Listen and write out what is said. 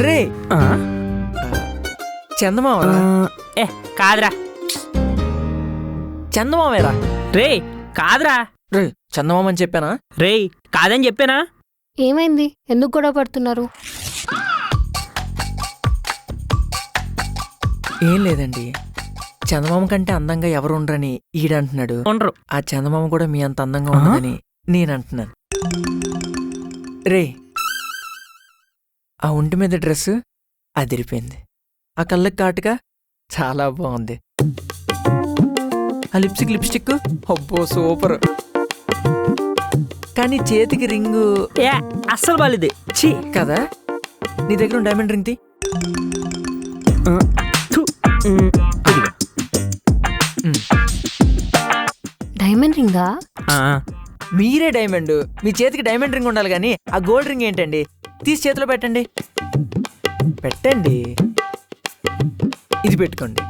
రే చందమామరా? ఏ కాదురా. చందమామేరా? రే కాదురా. రే చందమామ అని చెప్పానా? రే కాదని చెప్పానా? ఏమైంది? ఎందుకు గొడవ పడుతున్నారు? ఏం లేదండి, చందమామ కంటే అందంగా ఎవరు ఉండరని ఈడంటున్నాడు. ఉండరు. ఆ చందమామ కూడా మీ అంత అందంగా ఉండదని నేనంటున్నాను. రే ఆ ఒంటి మీద డ్రెస్ అదిరిపోయింది, ఆ కళ్ళకి కాటుగా చాలా బాగుంది, ఆ లిప్స్టిక్ అబ్బో సూపర్. కానీ చేతికి రింగు ఏ అస్సలు బాలేదు. ఛీ కదా. నీ దగ్గర డైమండ్ రింగ్ తీ. డైమండ్ రింగా? మీరే డైమండ్, మీ చేతికి డైమండ్ రింగ్ ఉండాలి కానీ ఆ గోల్డ్ రింగ్ ఏంటండి? తీసి చేతిలో పెట్టండి. పెట్టండి, ఇది పెట్టుకోండి.